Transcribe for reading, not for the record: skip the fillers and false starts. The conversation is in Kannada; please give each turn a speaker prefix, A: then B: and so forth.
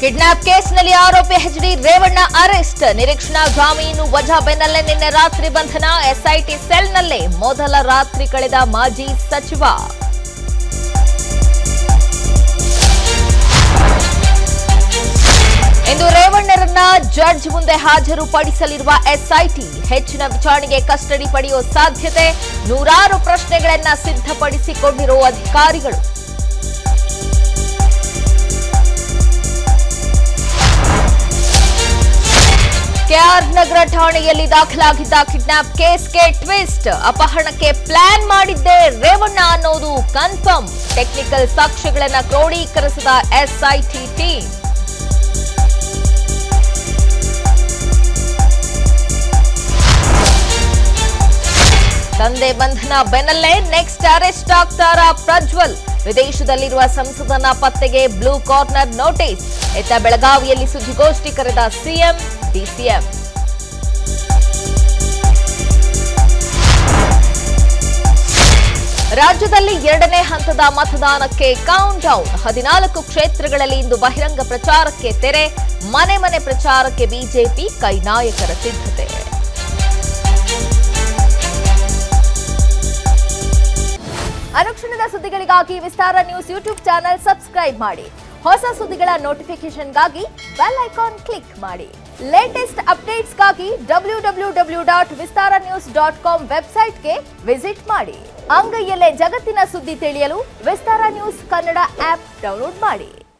A: ಕಿಡ್ನಾಪ್ ಕೇಸ್ನಲ್ಲಿ ಆರೋಪಿ ಎಚ್ಡಿ ರೇವಣ್ಣ ಅರೆಸ್ಟ್. ನಿರೀಕ್ಷಣಾ ಜಾಮೀನು ವಜಾ ಬೆನ್ನಲ್ಲೇ ನಿನ್ನೆ ರಾತ್ರಿ ಬಂಧನ. ಎಸ್ಐಟಿ ಸೆಲ್ನಲ್ಲೇ ಮೊದಲ ರಾತ್ರಿ ಕಳೆದ ಮಾಜಿ ಸಚಿವ. ಇಂದು ರೇವಣ್ಣರನ್ನ ಜಡ್ಜ್ ಮುಂದೆ ಹಾಜರುಪಡಿಸಲಿರುವ ಎಸ್ಐಟಿ. ಹೆಚ್ಚಿನ ವಿಚಾರಣೆಗೆ ಕಸ್ಟಡಿ ಪಡೆಯುವ ಸಾಧ್ಯತೆ. ನೂರಾರು ಪ್ರಶ್ನೆಗಳನ್ನ ಸಿದ್ಧಪಡಿಸಿಕೊಂಡಿರುವ ಅಧಿಕಾರಿಗಳು. ಕೆಆರ್ ನಗರ ಠಾಣೆಯಲ್ಲಿ ದಾಖಲಾಗಿದ್ದ ಕಿಡ್ನಾಪ್ ಕೇಸ್ಗೆ ಟ್ವಿಸ್ಟ್. ಅಪಹರಣಕ್ಕೆ ಪ್ಲಾನ್ ಮಾಡಿದ್ದೇ ರೇವಣ್ಣ ಅನ್ನೋದು ಕನ್ಫರ್ಮ್. ಟೆಕ್ನಿಕಲ್ ಸಾಕ್ಷ್ಯಗಳನ್ನು ಕ್ರೋಢೀಕರಿಸಿದ ಎಸ್ಐಟಿ ಟೀಮ್. ತಂದೆ ಬಂಧನ ಬೆನ್ನಲ್ಲೇ ನೆಕ್ಸ್ಟ್ ಅರೆಸ್ಟ್ ಆಗ್ತಾರಾ ಪ್ರಜ್ವಲ್. ವಿದೇಶದಲ್ಲಿರುವ ಸಂಸದನ ಪತ್ತೆಗೆ ಬ್ಲೂ ಕಾರ್ನರ್ ನೋಟಿಸ್. ಇತ್ತ ಬೆಳಗಾವಿಯಲ್ಲಿ ಸುದ್ದಿಗೋಷ್ಠಿ ಕರೆದ ಸಿಎಂ ಡಿಸಿಎಂ. ರಾಜ್ಯದಲ್ಲಿ ಎರಡನೇ ಹಂತದ ಮತದಾನಕ್ಕೆ ಕೌಂಟ್ ಡೌನ್. 14 ಕ್ಷೇತ್ರಗಳಲ್ಲಿ ಇಂದು ಬಹಿರಂಗ ಪ್ರಚಾರಕ್ಕೆ ತೆರೆ. ಮನೆ ಮನೆ ಪ್ರಚಾರಕ್ಕೆ ಬಿಜೆಪಿ ಕೈ ನಾಯಕರ ಸಿದ್ಧತೆ. ಅನುಕ್ಷಣದ ಸುದ್ದಿಗಳಿಗಾಗಿ ವಿಸ್ತಾರ ನ್ಯೂಸ್ ಯೂಟ್ಯೂಬ್ ಚಾನೆಲ್ ಸಬ್ಸ್ಕ್ರೈಬ್ ಮಾಡಿ. ಹೊಸ ಸುದ್ದಿಗಳ ನೋಟಿಫಿಕೇಶನ್ಗಾಗಿ ಬೆಲ್ ಐಕಾನ್ ಕ್ಲಿಕ್ ಮಾಡಿ. ಲೇಟೆಸ್ಟ್ ಅಪ್ಡೇಟ್ಸ್ಗಾಗಿ www.vistaranews.com ವೆಬ್ಸೈಟ್ಗೆ ವಿಸಿಟ್ ಮಾಡಿ. ಅಂಗೈಯಲ್ಲೇ ಜಗತ್ತಿನ ಸುದ್ದಿ ತಿಳಿಯಲು ವಿಸ್ತಾರ ನ್ಯೂಸ್ ಕನ್ನಡ ಆಪ್ ಡೌನ್ಲೋಡ್ ಮಾಡಿ.